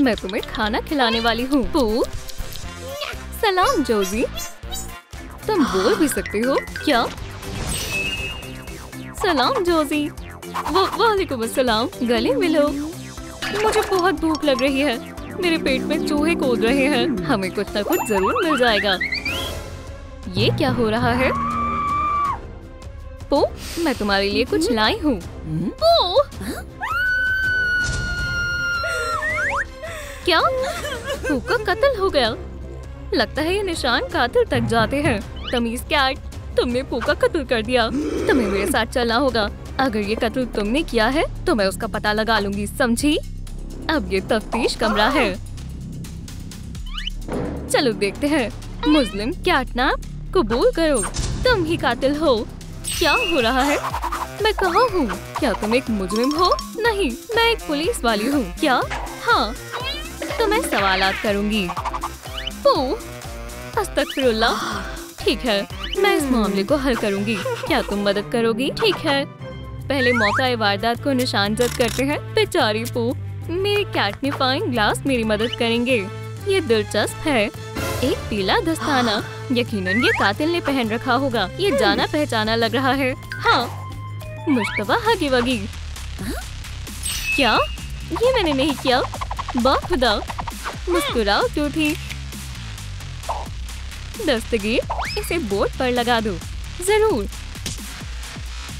मैं तुम्हें खाना खिलाने वाली हूँ। पू, सलाम जोजी। तुम बोल भी सकते हो क्या? सलाम जोजी। वालेकुम अस्सलाम। गले मिलो। मुझे बहुत भूख लग रही है। मेरे पेट में चूहे कूद रहे हैं। हमें कुछ ना कुछ जरूर मिल जाएगा। ये क्या हो रहा है? पू, मैं तुम्हारे लिए कुछ लाई हूँ। पू, क्या? पू का कत्ल हो गया। लगता है ये निशान कातिल तक जाते हैं। तमीज कैट, तुमने पू का कत्ल कर दिया। तुम्हें मेरे साथ चलना होगा। अगर ये कत्ल तुमने किया है तो मैं उसका पता लगा लूंगी, समझी? अब ये तफ्तीश कमरा है। चलो देखते हैं। मुस्लिम कैटनैप, कबूल करो, तुम ही कातिल हो। क्या हो रहा है? मैं कहाँ हूँ? क्या तुम एक मुजरिम हो? नहीं, मैं एक पुलिस वाली हूँ। क्या? हाँ, तो मैं सवालात करूँगी। अस्तगफिरुल्लाह। ठीक है, मैं इस मामले को हल करूँगी। क्या तुम मदद करोगी? ठीक है। पहले मौका वारदात को निशानजद करते हैं। बेचारी पू, मेरे कैटनिफाइंग ग्लास मेरी मदद करेंगे। ये दिलचस्प है। एक पीला दस्ताना, यकीनन ये कातिल ने पहन रखा होगा। ये जाना पहचाना लग रहा है। हाँ, मुश्तबा हगी वगी। क्या? ये मैंने नहीं किया। बाखुदा, मुस्कुराओ टूथी। दस्तगीर, इसे बोर्ड पर लगा दो। जरूर।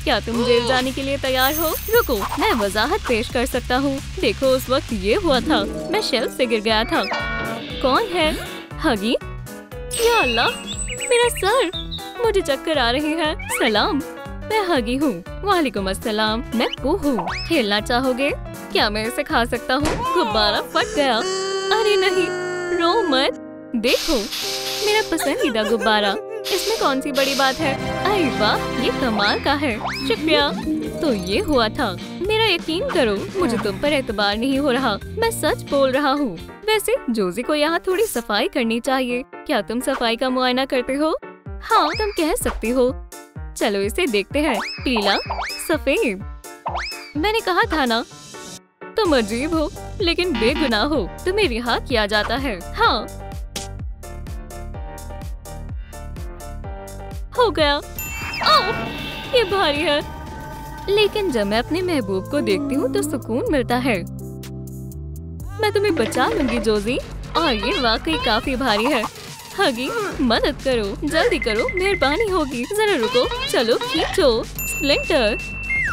क्या तुम जेल जाने के लिए तैयार हो? रुको, मैं वजाहत पेश कर सकता हूँ। देखो, उस वक्त ये हुआ था, मैं शेल्फ से गिर गया था। कौन है? हगी? या अल्लाह, मेरा सर, मुझे चक्कर आ रहे हैं। सलाम, मैं हगी हूँ। वालेकुम अस्सलाम। मैं पू हूँ। खेलना चाहोगे? क्या मैं इसे खा सकता हूँ? गुब्बारा फट गया। अरे नहीं, रो मत। देखो, मेरा पसंदीदा गुब्बारा। इसमें कौन सी बड़ी बात है? अरे वाह, ये कमाल का है। शुक्रिया। तो ये हुआ था। मेरा यकीन करो, मुझे तुम पर एतबार नहीं हो रहा। मैं सच बोल रहा हूँ। वैसे जोजी को यहाँ थोड़ी सफाई करनी चाहिए। क्या तुम सफाई का मुआयना करते हो? हाँ, तुम कह सकती हो। चलो इसे देखते हैं। पीला, सफेद। मैंने कहा था ना, तुम अजीब हो लेकिन बेगुनाह हो। तुम्हें रिहा किया जाता है। हाँ, हो गया। ओह, ये भारी है। लेकिन जब मैं अपने महबूब को देखती हूँ तो सुकून मिलता है। मैं तुम्हें बचा लूंगी जोजी। और ये वाकई काफी भारी है। हगी, मदद करो, जल्दी करो, मेहरबानी होगी। जरा रुको, चलो खींचो। स्प्लिंटर,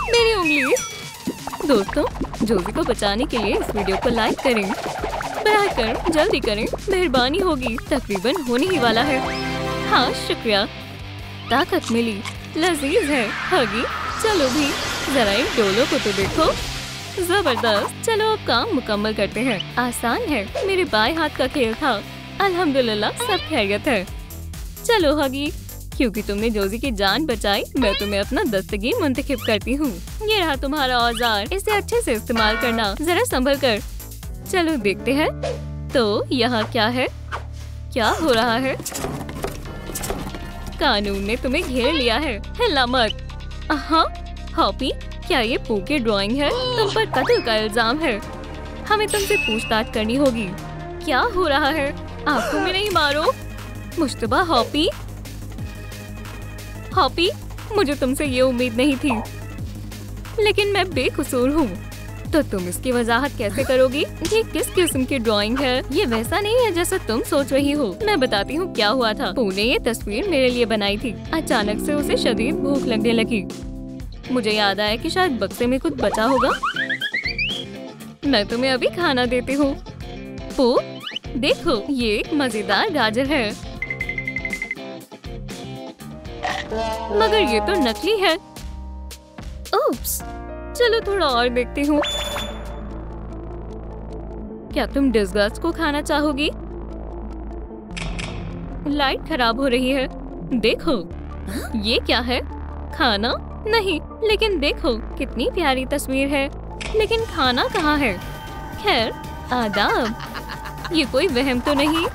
मेरी उंगली। दोस्तों, जोजी को बचाने के लिए इस वीडियो को लाइक करें। बराबर जल्दी करें, मेहरबानी होगी। तकरीबन होने ही वाला है। हाँ, शुक्रिया। ताकत मिली। लजीज है। हगी, चलो भी, जरा इन डोलों को तो देखो। जबरदस्त। चलो अब काम मुकम्मल करते हैं। आसान है, मेरे बाएं हाथ का खेल था। अल्हम्दुलिल्लाह, सब खैरियत है। चलो हगी, क्योंकि तुमने जोजी की जान बचाई, मैं तुम्हें अपना दस्तगीर मुंतखब करती हूँ। ये रहा तुम्हारा औजार। इसे अच्छे से इस्तेमाल करना। जरा संभल कर। चलो देखते हैं। तो यहाँ क्या है? क्या हो रहा है? कानून ने तुम्हें घेर लिया है। हिला मत। हाँ, हॉपी, क्या ये पू की ड्राइंग है? तुम पर कत्ल का इल्जाम है। हमें तुमसे पूछताछ करनी होगी। क्या हो रहा है? आंखों में नहीं मारो। मुश्तबा हॉपी। हॉपी, मुझे तुमसे ये उम्मीद नहीं थी, लेकिन मैं बेकसूर हूँ। तो तुम इसकी वजाहत कैसे करोगी? ये किस किस्म की ड्राइंग है? ये वैसा नहीं है जैसा तुम सोच रही हो। मैं बताती हूँ क्या हुआ था। पू ने ये तस्वीर मेरे लिए बनाई थी। अचानक से उसे शदीद भूख लगने लगी। मुझे याद आया कि शायद बक्से में कुछ बचा होगा। मैं तुम्हें अभी खाना देती हूँ। पू, देखो, ये एक मजेदार गाजर है। मगर ये तो नकली है। ओप्स, चलो थोड़ा और देखती हूँ। क्या तुम डिस्गस्ट को खाना चाहोगी? लाइट खराब हो रही है। देखो, ये क्या है? खाना नहीं, लेकिन देखो कितनी प्यारी तस्वीर है। लेकिन खाना कहाँ है? खैर, आदाब। ये कोई वहम तो नहीं?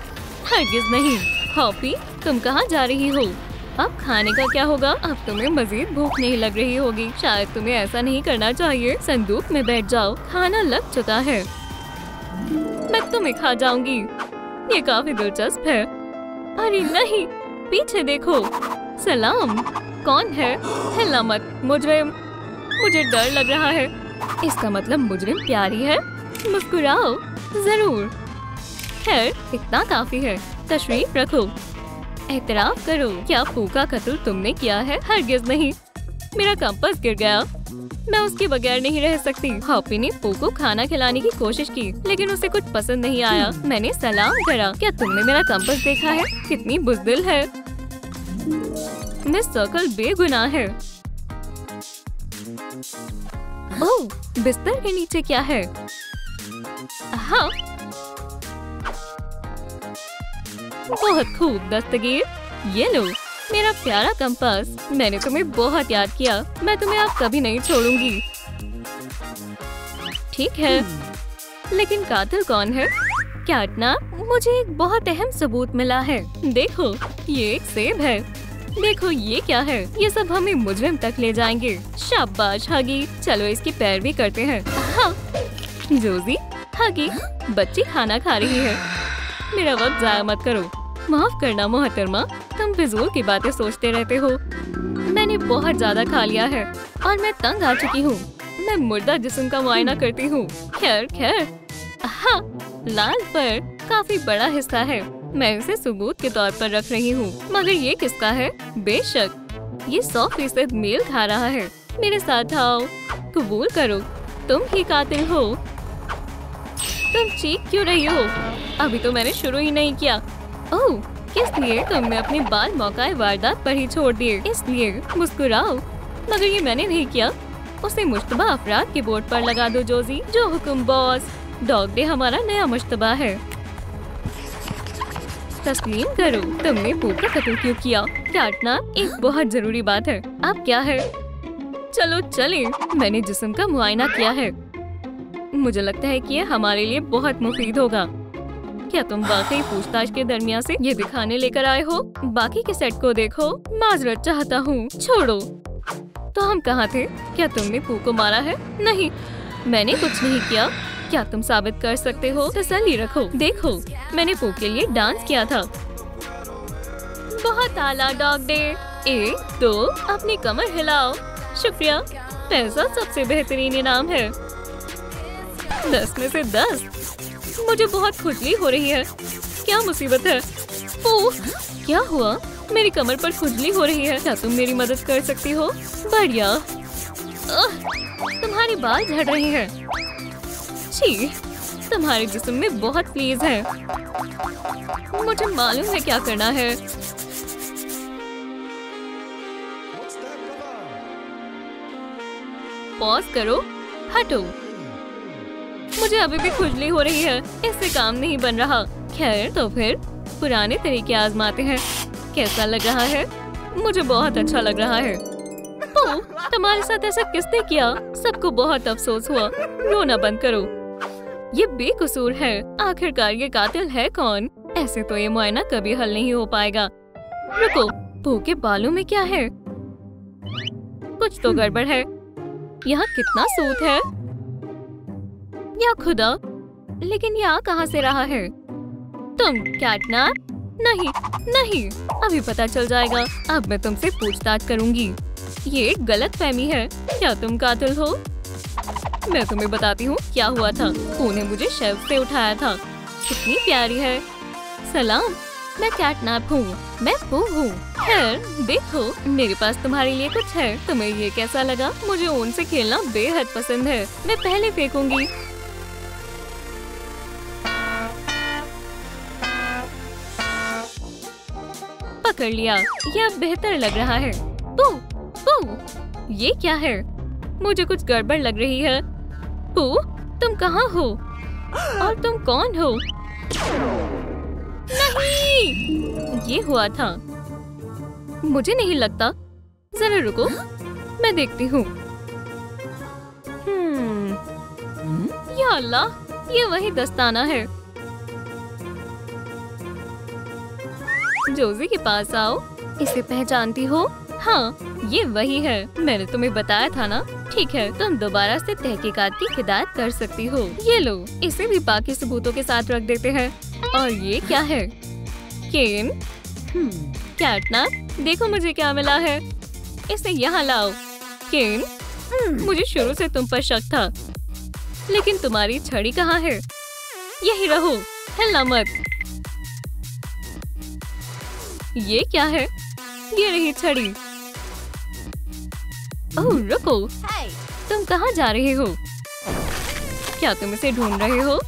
हरगिज नहीं। हॉपी, तुम कहाँ जा रही हो? अब खाने का क्या होगा? अब तुम्हें मजीद भूख नहीं लग रही होगी। शायद तुम्हें ऐसा नहीं करना चाहिए। संदूक में बैठ जाओ, खाना लग चुका है। मैं तुम्हें खा जाऊंगी। ये काफी दिलचस्प है। अरे नहीं, पीछे देखो। सलाम, कौन है? हिलना मत मुजरिम, मुझे डर लग रहा है। इसका मतलब मुजरिम प्यारी है। मुस्कुराओ जरूर। खैर, इतना काफी है। तशरीफ रखो। एतराफ करो, क्या पू का कत्ल तुमने किया है? हरगिज नहीं। मेरा कंपास गिर गया। मैं उसके बगैर नहीं रह सकती। हॉपी ने पू को खाना खिलाने की कोशिश की, लेकिन उसे कुछ पसंद नहीं आया। मैंने सलाम करा। क्या तुमने मेरा कंपास देखा है? कितनी बुज़दिल है। मिस सर्कल बेगुनाह है। ओह, बिस्तर के नीचे क्या है? हाँ, बहुत खूब दस्तगीर। ये लो मेरा प्यारा कंपास। मैंने तुम्हें बहुत याद किया। मैं तुम्हें अब कभी नहीं छोड़ूंगी। ठीक है, लेकिन कातिल कौन है? कैटनैप, मुझे एक बहुत अहम सबूत मिला है। देखो, ये एक सेब है। देखो ये क्या है? ये सब हमें मुजरिम तक ले जाएंगे। शाबाश हगी। चलो इसकी पैरवी करते हैं। हाँ। जोजी, हगी, बच्ची खाना खा रही है। मेरा वक्त जाया मत करो। माफ करना मोहतरमा, तुम फिजूल की बातें सोचते रहते हो। मैंने बहुत ज्यादा खा लिया है और मैं तंग आ चुकी हूँ। मैं मुर्दा जिस्म का मुआयना करती हूँ। खैर खैर, हाँ, लाल पर काफी बड़ा हिस्सा है। मैं इसे सबूत के तौर पर रख रही हूँ। मगर ये किसका है? बेशक ये 100% मेल खा रहा है। मेरे साथ आओ। कबूल करो, तुम ही कातिल हो। तुम चीख क्यों रही हो? अभी तो मैंने शुरू ही नहीं किया। ओह, किस लिए? तुमने अपने बाल मौकाए वारदात पर ही छोड़ दिए, इसलिए मुस्कुराओ। मगर ये मैंने नहीं किया। उसे मुश्तबा अफराद के बोर्ड पर लगा दो जोजी। जो हुक्म बॉस। डॉग डे हमारा नया मुश्तबा है। तस्लीम करो, तुमने पू का कत्ल क्यों किया? कैटनैप, एक बहुत जरूरी बात है। अब क्या है? चलो चलें। मैंने जिस्म का मुआयना किया है। मुझे लगता है कि ये हमारे लिए बहुत मुफीद होगा। क्या तुम वाकई पूछताछ के दरमियान से ये दिखाने लेकर आए हो? बाकी के सेट को देखो। माजरत चाहता हूँ, छोड़ो। तो हम कहाँ थे? क्या तुमने पू को मारा है? नहीं, मैंने कुछ नहीं किया। क्या तुम साबित कर सकते हो? तसल्ली रखो। देखो, मैंने पू के लिए डांस किया था। बहुत आला डॉग डे। 1 2, अपनी कमर हिलाओ। शुक्रिया, पैसा सबसे बेहतरीन इनाम है। 10 में से 10। मुझे बहुत खुजली हो रही है। क्या मुसीबत है? ओह, क्या हुआ? मेरी कमर पर खुजली हो रही है। क्या तुम मेरी मदद कर सकती हो? बढ़िया। तुम्हारे बाल झड़ रहे हैं। छी, तुम्हारे जिस्म में बहुत फ्लीज है। मुझे मालूम है क्या करना है। पॉज करो, हटो। मुझे अभी भी खुजली हो रही है। इससे काम नहीं बन रहा। खैर, तो फिर पुराने तरीके आजमाते हैं। कैसा लग रहा है? मुझे बहुत अच्छा लग रहा है। ओह, तुम्हारे साथ ऐसा किसने किया? सबको बहुत अफसोस हुआ। रोना बंद करो। ये बेकसूर है। आखिरकार ये कातिल है कौन? ऐसे तो ये मुआयना कभी हल नहीं हो पाएगा। रुको, पू के बालों में क्या है? कुछ तो गड़बड़ है। यहाँ कितना सूत है। या खुदा, लेकिन ये आ कहाँ से रहा है? तुम कैटनैप? नहीं नहीं, अभी पता चल जाएगा। अब मैं तुमसे पूछताछ करूंगी। ये एक गलत फहमी है। क्या तुम कातिल हो? मैं तुम्हें बताती हूँ क्या हुआ था। पू ने मुझे शेल्फ से उठाया था। कितनी प्यारी है। सलाम, मैं कैटनैप हूँ। मैं पू हूँ। खैर, देखो, मेरे पास तुम्हारे लिए कुछ है। तुम्हें ये कैसा लगा? मुझे ऊन से खेलना बेहद पसंद है। मैं पहले फेंकूंगी। पकड़ लिया। यह बेहतर लग रहा है। पू, पू, ये क्या है? मुझे कुछ गड़बड़ लग रही है। पू, तुम कहाँ हो? और तुम कौन हो? नहीं, ये हुआ था। मुझे नहीं लगता। जरा रुको, मैं देखती हूँ। या अल्लाह, ये वही दस्ताना है। जोजी के पास आओ। इसे पहचानती हो? हाँ, ये वही है। मैंने तुम्हें बताया था ना। ठीक है, तुम दोबारा से तहकीकात की हिदायत कर सकती हो। ये लो, इसे भी बाकी सबूतों के साथ रख देते हैं। और ये क्या है? केन? कैटनप, देखो मुझे क्या मिला है। इसे यहाँ लाओ। केन, मुझे शुरू से तुम पर शक था, लेकिन तुम्हारी छड़ी कहाँ है? यही रहो, हिलना मत। ये क्या है? ये रही छड़ी। ओह रुको, तुम कहाँ जा रहे हो? क्या तुम इसे ढूंढ रहे हो?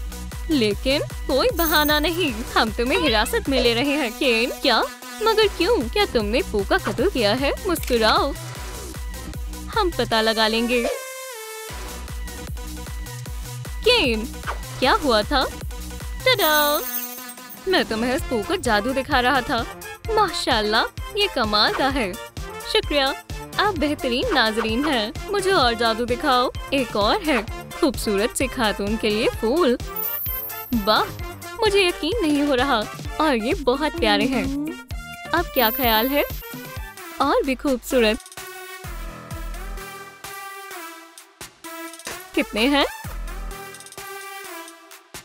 लेकिन कोई बहाना नहीं, हम तुम्हें हिरासत में ले रहे हैं। केन, क्या? मगर क्यों? क्या तुमने पू का कत्ल किया है? मुस्कुराओ, हम पता लगा लेंगे। केन, क्या हुआ था? टडा! मैं तुम्हें पू को जादू दिखा रहा था। माशाल्लाह, ये कमाल का है। शुक्रिया, आप बेहतरीन नाजरीन हैं। मुझे और जादू दिखाओ। एक और है, खूबसूरत सी खातून के लिए फूल। वाह, मुझे यकीन नहीं हो रहा। और ये बहुत प्यारे हैं। अब क्या ख्याल है? और भी खूबसूरत। कितने हैं?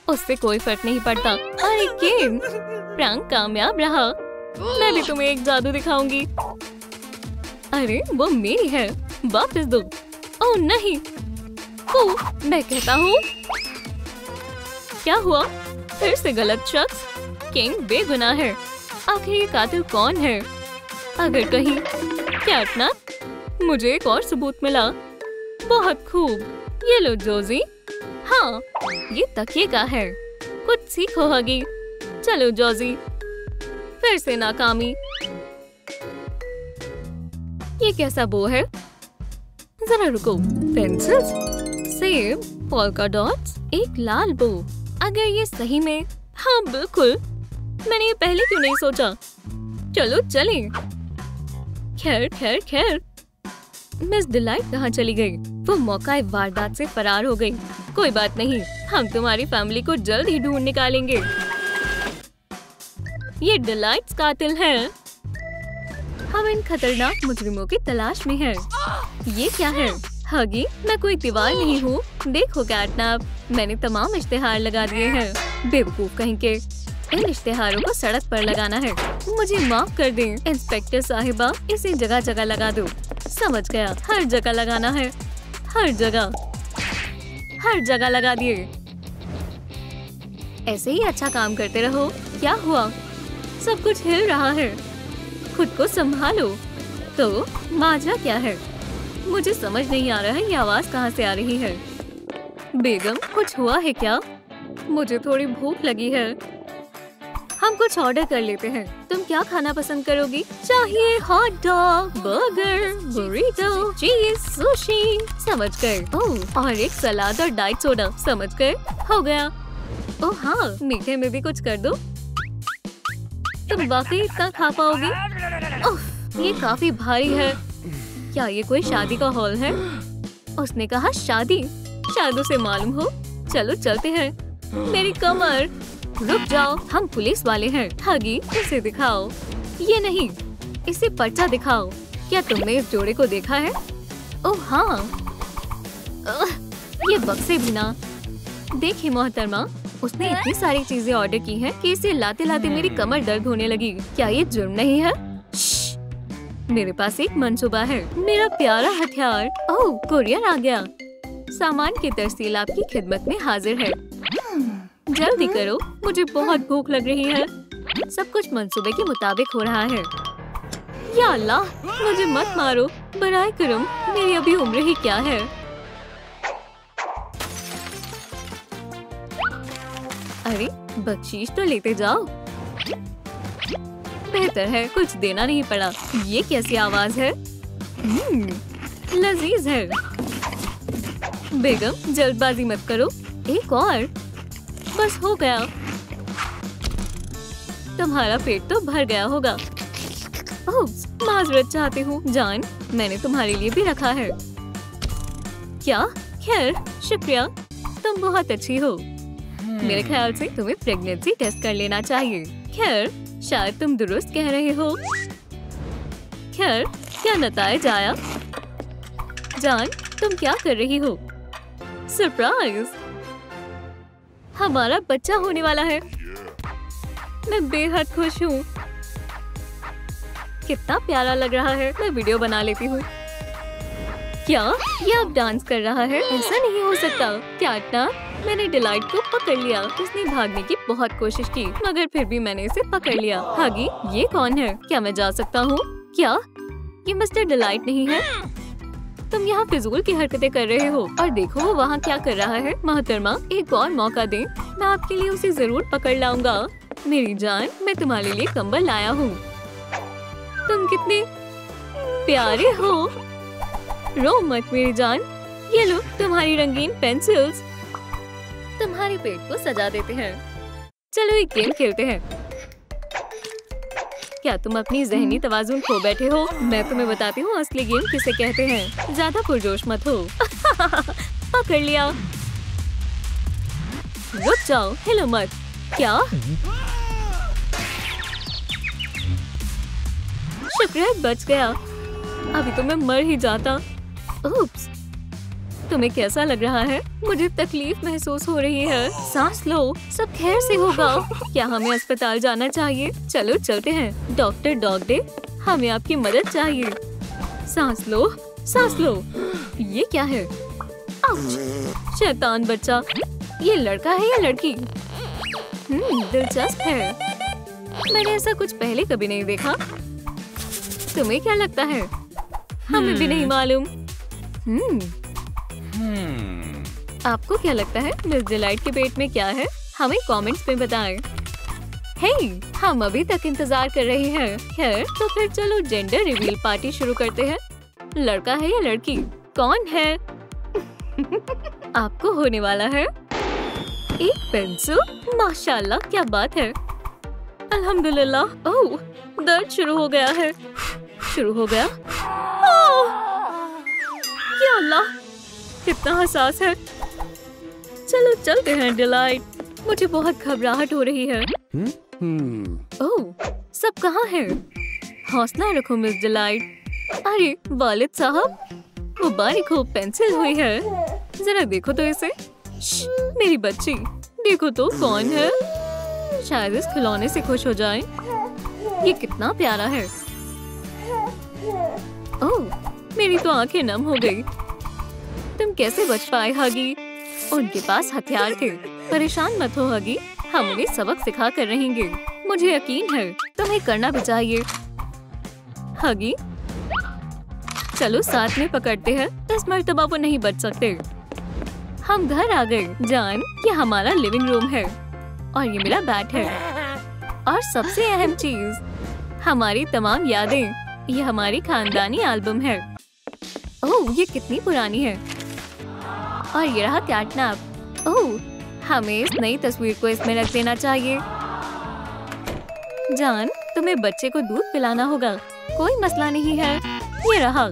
उससे कोई फर्क नहीं पड़ता। अरे केन, प्रैंक कामयाब रहा। मैं भी तुम्हें एक जादू दिखाऊंगी। अरे वो मेरी है, वापस दो। ओह नहीं, मैं कहता हूँ। क्या हुआ? फिर से गलत शख्स। किंग बेगुनाह है। आखिर ये कातिल कौन है? अगर कहीं कैटनप, मुझे एक और सबूत मिला। बहुत खूब, ये लो जोजी। हाँ, ये तकिए का है। कुछ सीखो हगी। चलो जोजी, फिर से नाकामी। ये कैसा बो है? जरा रुको। पेंसिल्स, सेब, पोल्का डॉट्स, एक लाल बो। अगर ये सही में, हाँ बिल्कुल, मैंने ये पहले क्यों नहीं सोचा? चलो चलें। खैर खैर खैर, मिस डिलाइट कहाँ चली गई? वो मौका वारदात से फरार हो गई। कोई बात नहीं, हम तुम्हारी फैमिली को जल्द ही ढूंढ निकालेंगे। ये डिलाइट्स कातिल हैं। हम इन खतरनाक मुजरिमों की तलाश में हैं। ये क्या है? हगी, मैं कोई दीवार नहीं हूँ। देखो कैटनप, मैंने तमाम इश्तिहार लगा दिए हैं। बेवकूफ कहीं के। इन इश्तिहारों को सड़क पर लगाना है। मुझे माफ कर दें इंस्पेक्टर साहिबा, इसे जगह जगह लगा दो। समझ गया, हर जगह लगाना है। हर जगह, हर जगह लगा दिए। ऐसे ही अच्छा काम करते रहो। क्या हुआ? सब कुछ हिल रहा है। खुद को संभालो। तो माजरा क्या है? मुझे समझ नहीं आ रहा है ये आवाज कहाँ से आ रही है। बेगम, कुछ हुआ है क्या? मुझे थोड़ी भूख लगी है। हम कुछ ऑर्डर कर लेते हैं। तुम क्या खाना पसंद करोगी? चाहिए हॉट डॉग, बर्गर, बुरीटो, चीज, सुशी। समझ गए। ओह, और एक सलाद और डाइट सोडा। समझ गए, हो गया। ओह हाँ, मीठे में भी कुछ कर दो। तुम वाकई इतना खा पाओगी? ओह, ये काफी भारी है। क्या ये कोई शादी का हॉल है? उसने कहा शादी। शायद उसे मालूम हो। चलो चलते हैं। मेरी कमर। रुक जाओ, हम पुलिस वाले हैं। हगी, इसे दिखाओ। ये नहीं, इसे पर्चा दिखाओ। क्या तुमने इस जोड़े को देखा है? ओह हाँ, ये बक्से भी ना। देखिए मोहतरमा, उसने इतनी सारी चीजें ऑर्डर की हैं कि इसे लाते लाते मेरी कमर दर्द होने लगी। क्या ये जुर्म नहीं है? मेरे पास एक मंसूबा है, मेरा प्यारा हथियार। ओह, कुरियर आ गया। सामान की तरसील आपकी खिदमत में हाजिर है। जल्दी करो, मुझे बहुत भूख लग रही है। सब कुछ मंसूबे के मुताबिक हो रहा है। या अल्लाह, मुझे मत मारो बराए करम। मेरी अभी उम्र ही क्या है। अरे बख्शीश तो लेते जाओ। बेहतर है, कुछ देना नहीं पड़ा। ये कैसी आवाज है? लजीज है। बेगम, जल्दबाजी मत करो। एक और, बस हो गया। तुम्हारा पेट तो भर गया होगा। ओह, माजरत चाहती हूँ जान, मैंने तुम्हारे लिए भी रखा है। क्या? खैर, शुक्रिया, तुम बहुत अच्छी हो। मेरे ख्याल से तुम्हें प्रेगनेंसी टेस्ट कर लेना चाहिए। खैर, शायद तुम दुरुस्त कह रहे हो। खैर, क्या नताइज आया? जान, तुम क्या कर रही हो? सरप्राइज! हमारा बच्चा होने वाला है। मैं बेहद खुश हूँ। कितना प्यारा लग रहा है। मैं वीडियो बना लेती हूँ। क्या ये अब डांस कर रहा है? ऐसा नहीं हो सकता। क्या मैंने डिलाइट को पकड़ लिया। उसने भागने की बहुत कोशिश की, मगर फिर भी मैंने इसे पकड़ लिया। हागी, ये कौन है? क्या मैं जा सकता हूँ? क्या ये मिस्टर डिलाइट नहीं है? तुम यहाँ फिजूल की हरकतें कर रहे हो। और देखो वो वहाँ क्या कर रहा है। मोहतरमा, एक और मौका दें, मैं आपके लिए उसे जरूर पकड़ लाऊंगा। मेरी जान, मैं तुम्हारे लिए कंबल लाया हूँ। तुम कितने प्यारे हो। रो मत मेरी जान। ये लो तुम्हारी रंगीन पेंसिल्स। तुम्हारे पेट को सजा देते हैं। चलो एक गेम खेलते हैं। क्या तुम अपनी ज़हनी तवाज़ुन खो बैठे हो? मैं तुम्हें बताती हूँ असली गेम किसे कहते हैं। ज्यादा पुरजोश मत हो। पकड़ लिया। रुक जाओ, हिलो मत। क्या? शुक्र है बच गया। अभी तो मैं मर ही जाता। उप्स। तुम्हें कैसा लग रहा है? मुझे तकलीफ महसूस हो रही है। सांस लो, सब खैर से होगा। क्या हमें अस्पताल जाना चाहिए? चलो चलते हैं। डॉक्टर डॉगडे, हमें आपकी मदद चाहिए। सांस लो, सांस लो। ये क्या है? आउच! शैतान बच्चा। ये लड़का है या लड़की? दिलचस्प है। मैंने ऐसा कुछ पहले कभी नहीं देखा। तुम्हें क्या लगता है? हमें भी नहीं मालूम। आपको क्या लगता है मिस डिलाइट के पेट में क्या है? हमें कमेंट्स में बताएं। हे, हम अभी तक इंतजार कर रहे हैं। खैर, तो फिर चलो जेंडर रिवील पार्टी शुरू करते हैं। लड़का है या लड़की? कौन है? आपको होने वाला है एक पेंसिल। माशाल्लाह, क्या बात है। अल्हम्दुलिल्लाह। ओह, दर्द शुरू हो गया है। शुरू हो गया। या अल्लाह, कितना हसास है। चलो चलते हैं डिलाइट। मुझे बहुत घबराहट हो रही है। ओह, सब कहाँ हैं? हौसला रखो मिस डिलाइट। अरे वालिद साहब, मुबारक हो, पेंसिल हुई है। जरा देखो तो इसे। मेरी बच्ची, देखो तो कौन है। शायद इस खिलौने से खुश हो जाए। ये कितना प्यारा है। ओह, मेरी तो आंखें नम हो गई। तुम कैसे बच पाए हागी? उनके पास हथियार थे। परेशान मत हो हागी, हम उन्हें सबक सिखा कर रहेंगे। मुझे यकीन है तुम्हें करना भी चाहिए। हागी, चलो साथ में पकड़ते हैं। इस मर्तबा वो नहीं बच सकते। हम घर आ गए। जान, ये हमारा लिविंग रूम है और ये मेरा बैट है। और सबसे अहम चीज, हमारी तमाम यादें। ये हमारी खानदानी एल्बम है। ओह, ये कितनी पुरानी है। और ये रहा कैटनैप। ओह, हमें इस नई तस्वीर को इसमें रख देना चाहिए। जान, तुम्हें बच्चे को दूध पिलाना होगा। कोई मसला नहीं है। ये रहा।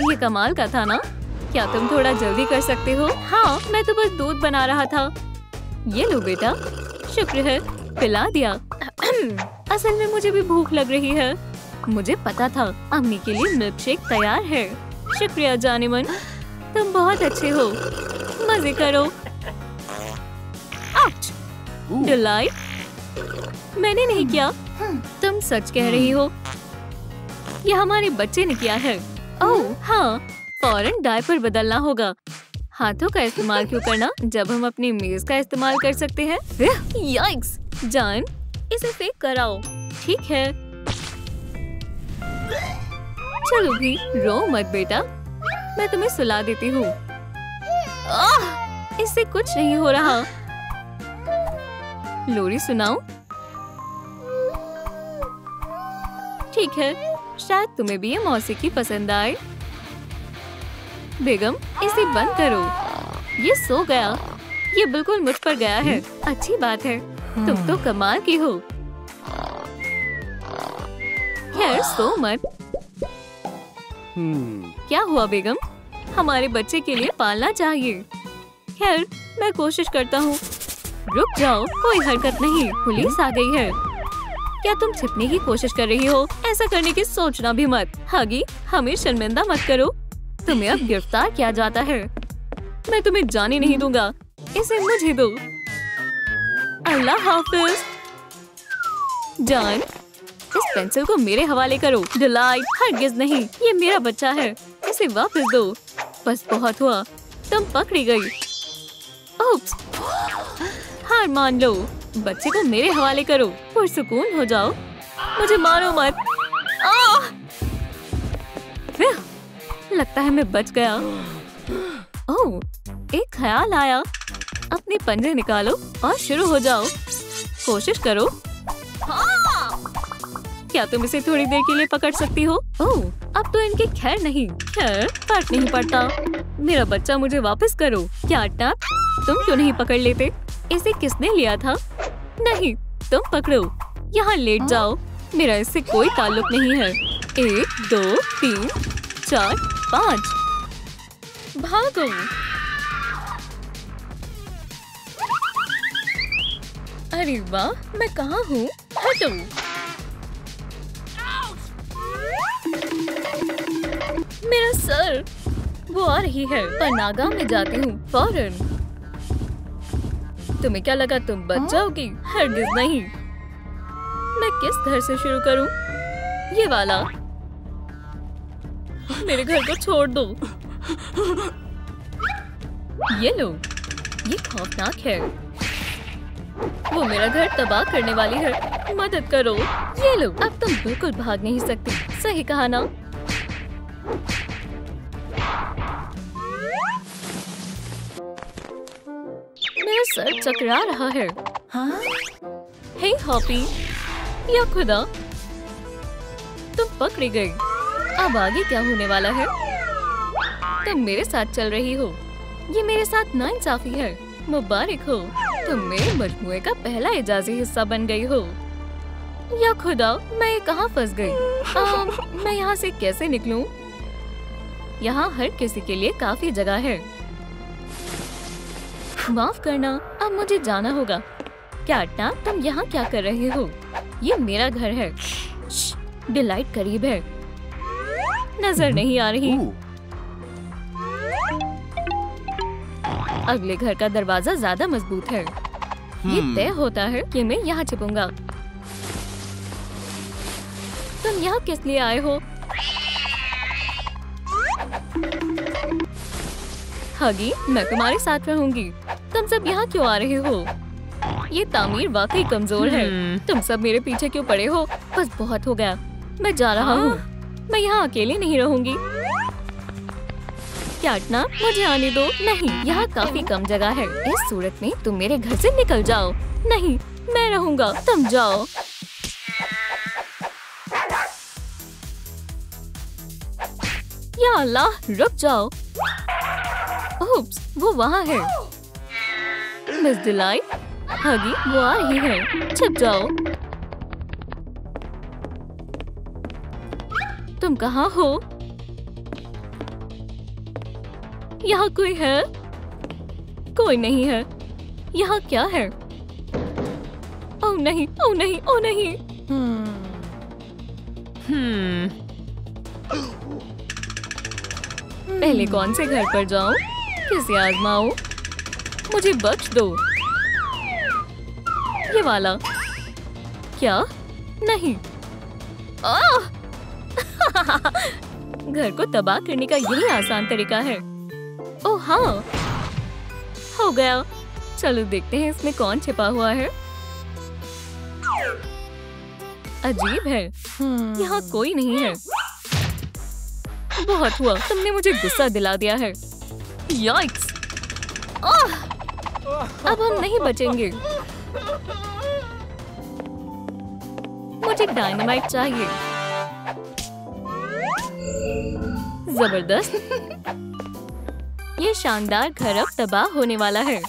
ये कमाल का था ना? क्या तुम थोड़ा जल्दी कर सकते हो? हाँ, मैं तो बस दूध बना रहा था। ये लो बेटा। शुक्र है, पिला दिया। असल में मुझे भी भूख लग रही है। मुझे पता था अम्मी के लिए मिल्क शेक तैयार है। शुक्रिया जानेमन, तुम बहुत अच्छे हो। मजे करो। डिलाइट, मैंने नहीं किया। तुम सच कह रही हो। ये हमारे बच्चे ने किया है। ओह हाँ, फौरन डायपर बदलना होगा। हाथों का इस्तेमाल क्यों करना जब हम अपनी मेज का इस्तेमाल कर सकते हैं। याइक्स! जान, इसे फेंक कर आओ। ठीक है। चलो भी, रो मत बेटा, मैं तुम्हें सुला देती हूँ। इससे कुछ नहीं हो रहा। लोरी सुनाओ। ठीक है, शायद तुम्हें भी ये मौसीकी पसंद आए। बेगम, इसे बंद करो। ये सो गया। ये बिल्कुल मुझ पर गया है। अच्छी बात है, तुम तो कमाल की हो। खैर, सो मत। क्या हुआ बेगम? हमारे बच्चे के लिए पालना चाहिए। खैर, मैं कोशिश करता हूँ। रुक जाओ, कोई हरकत नहीं। पुलिस आ गई है। क्या तुम छिपने की कोशिश कर रही हो? ऐसा करने की सोचना भी मत। हगी, हमें शर्मिंदा मत करो। तुम्हें अब गिरफ्तार किया जाता है। मैं तुम्हें जाने नहीं दूंगा। इसे मुझे दो। अल्लाह हाफिज। जान, इस पेंसिल को मेरे हवाले करो। डिलाइट, हरगिज नहीं, ये मेरा बच्चा है। इसे वापस दो। बस बहुत हुआ, तुम पकड़ी गई। ओप्स, हार मान लो। बच्चे को मेरे हवाले करो। पुरसुकून हो जाओ। मुझे मारो मत। लगता है मैं बच गया। ओह, एक ख्याल आया। अपने पंजे निकालो और शुरू हो जाओ। कोशिश करो। क्या तुम इसे थोड़ी देर के लिए पकड़ सकती हो? ओह, अब तो इनकी खैर नहीं। खैर, फर्क नहीं पड़ता। मेरा बच्चा मुझे वापस करो। क्या टप, तुम क्यों नहीं पकड़ लेते? इसे किसने लिया था? नहीं, तुम पकड़ो। यहाँ लेट जाओ। मेरा इससे कोई ताल्लुक नहीं है। 1 2 3 4 5। भागो। अरे वाह, मैं कहाँ हूँ? हटो। मेरा सर। वो आ रही है। पनागा में जाती हूँ फौरन। तुम्हें क्या लगा तुम बच जाओगी? हरगिज नहीं। मैं किस घर से शुरू करूं? ये वाला। मेरे घर को छोड़ दो। ये लो, ये खौफनाक है। वो मेरा घर तबाह करने वाली है। मदद करो। ये लो, अब तुम बिल्कुल भाग नहीं सकती। सही कहा ना? मेरा सर चकरा रहा है। हाँ? हे हॉपी, या खुदा, तुम पकड़ी गई। अब आगे क्या होने वाला है? तुम मेरे साथ चल रही हो। ये मेरे साथ नाइंसाफी है। मुबारक हो, तुम मेरे मजमूए का पहला इजाजी हिस्सा बन गई हो। या खुदा, मैं कहाँ फंस गई? मैं यहाँ से कैसे निकलूं? यहाँ हर किसी के लिए काफी जगह है। माफ करना, अब मुझे जाना होगा। क्या अट्टा, तुम यहाँ क्या कर रहे हो? ये मेरा घर है। डिलाइट करीब है। नजर नहीं आ रही। अगले घर का दरवाजा ज्यादा मजबूत है। ये तय होता है कि मैं यहाँ छिपूंगा। तुम यहाँ किस लिए आए हो? हगी, मैं तुम्हारे साथ रहूंगी। तुम सब यहाँ क्यों आ रहे हो? ये तामीर वाकई कमजोर है। तुम सब मेरे पीछे क्यों पड़े हो? बस बहुत हो गया। मैं जा रहा हूँ। मैं यहाँ अकेले नहीं रहूंगी। क्या अटना, मुझे आने दो। नहीं, यहाँ काफी कम जगह है। इस सूरत में तुम मेरे घर से निकल जाओ। नहीं, मैं रहूंगा, तुम जाओ। या अल्लाह, रुक जाओ। ओप्स, वो वहाँ है। मिस डिलाइट, हगी, वो आ रही है। छिप जाओ। तुम कहाँ हो? यहाँ कोई है? कोई नहीं है। यहाँ क्या है? ओह नहीं, ओह नहीं, ओह नहीं। पहले कौन से घर पर जाऊं? किसे आजमाऊं? मुझे बख्श दो। ये वाला। क्या? नहीं। घर को तबाह करने का यही आसान तरीका है। ओह हाँ, हो गया। चलो देखते हैं इसमें कौन छिपा हुआ है। अजीब है, यहाँ कोई नहीं है। बहुत हुआ, तुमने मुझे गुस्सा दिला दिया है। याइक्स! अब हम नहीं बचेंगे। मुझे डायनामाइट चाहिए। जबरदस्त। ये शानदार घर अब तबाह होने वाला है।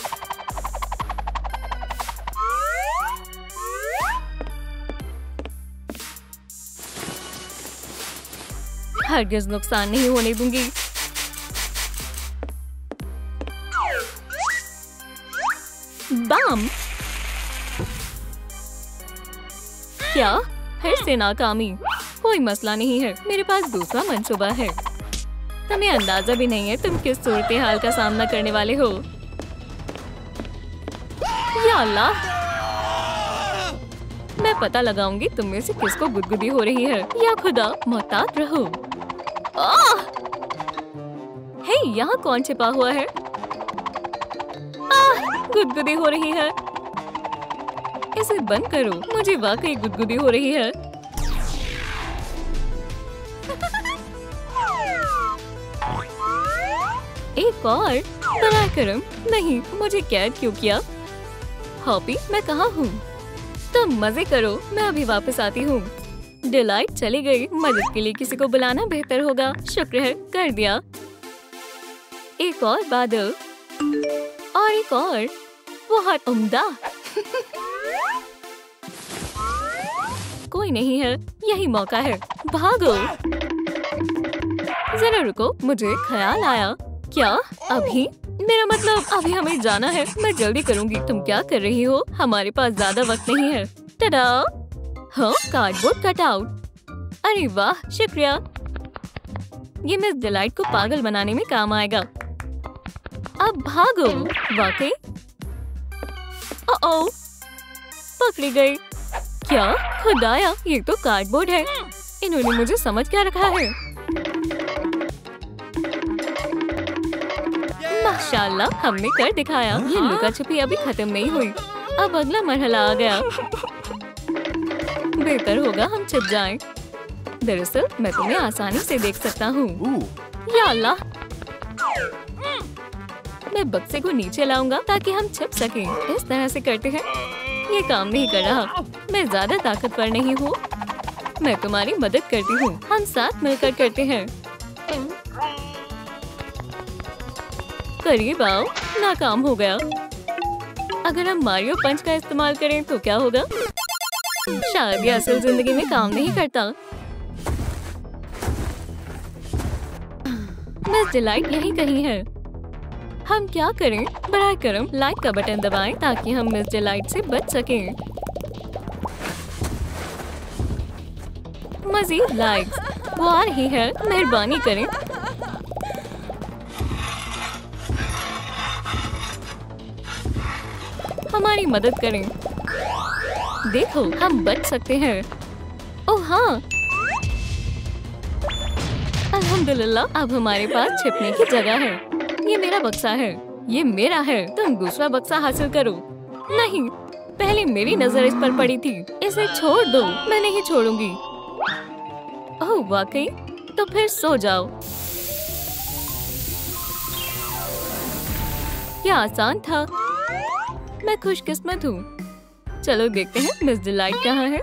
हरगिज़ नुकसान नहीं होने दूंगी। बम! क्या? फिर से नाकामी। कोई मसला नहीं है, मेरे पास दूसरा मंसूबा है। तुम्हें अंदाजा भी नहीं है तुम किस सूरत हाल का सामना करने वाले हो। या अल्लाह, मैं पता लगाऊंगी तुम में से किसको गुदगुदी हो रही है। या खुदा, मोहतात रहो। हे, यहाँ कौन छिपा हुआ है? गुदगुदी हो रही है। इसे बंद करो, मुझे वाकई गुदगुदी हो रही है। एक और? बराए करम, नहीं, मुझे कैद क्यों किया? हॉपी, मैं कहाँ हूँ? तुम मजे करो, मैं अभी वापस आती हूँ। डिलाइट चली गई। मदद के लिए किसी को बुलाना बेहतर होगा। शुक्र है, कर दिया। एक और बादल और एक और। बहुत उम्दा। कोई नहीं है, यही मौका है। भागो। जरा रुको, मुझे ख्याल आया। क्या अभी? मेरा मतलब अभी हमें जाना है। मैं जल्दी करूंगी। तुम क्या कर रही हो? हमारे पास ज्यादा वक्त नहीं है। टडा! हाँ, कार्डबोर्ड कटआउट। अरे वाह, शुक्रिया। ये मिस डिलाइट को पागल बनाने में काम आएगा। अब भागो। वाकई? ओह, पकड़ी गई। क्या? खुदाया, ये तो कार्डबोर्ड है। इन्होंने मुझे समझ क्या रखा है? माशाल्लाह, हमने कर दिखाया। ये लुका छुपी अभी खत्म नहीं हुई। अब अगला मरहला आ गया। बेहतर होगा हम छिप जाएं। दरअसल मैं तुम्हें आसानी से देख सकता हूँ। या अल्लाह, मैं बक्से को नीचे लाऊंगा ताकि हम छिप सकें। इस तरह से करते हैं। ये काम नहीं कर रहा। मैं ज्यादा ताकतवर नहीं हूँ। मैं तुम्हारी मदद करती हूँ। हम साथ मिलकर करते हैं। करीब आओ। नाकाम हो गया। अगर हम मारियो पंच का इस्तेमाल करें तो क्या होगा? शायद ये असल जिंदगी में काम नहीं करता। मिस डिलाइट यहीं कहीं है। हम क्या करें? बराए करम लाइक का बटन दबाएं ताकि हम मिस डिलाइट से बच सकें। मजीद लाइक्स। वो आ रही है, मेहरबानी करें। हमारी मदद करें। देखो, हम बच सकते हैं। ओह हाँ, अल्हम्दुलिल्लाह, अब हमारे पास छिपने की जगह है। ये मेरा बक्सा है। ये मेरा है। तुम दूसरा बक्सा हासिल करो। नहीं, पहले मेरी नजर इस पर पड़ी थी। इसे छोड़ दो। मैं नहीं छोड़ूंगी। ओह वाकई? तो फिर सो जाओ। क्या आसान था। मैं खुशकिस्मत हूँ। चलो देखते हैं मिस डिलाइट कहाँ है।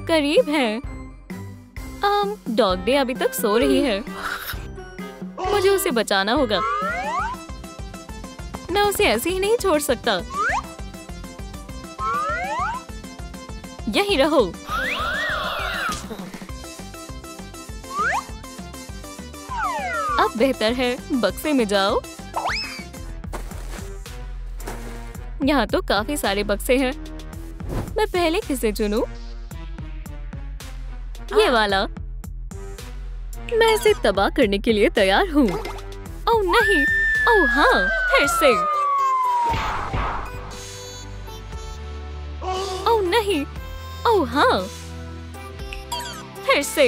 करीब है। डॉग डे अभी तक सो रही है। मुझे उसे बचाना होगा। मैं उसे ऐसे ही नहीं छोड़ सकता। यहीं रहो। अब बेहतर है, बक्से में जाओ। यहाँ तो काफी सारे बक्से हैं। मैं पहले किसे चुनूं? ये वाला। मैं इसे तबाह करने के लिए तैयार हूँ। ओह नहीं, ओह हाँ, फिर से। ओह नहीं, ओह हाँ, फिर से।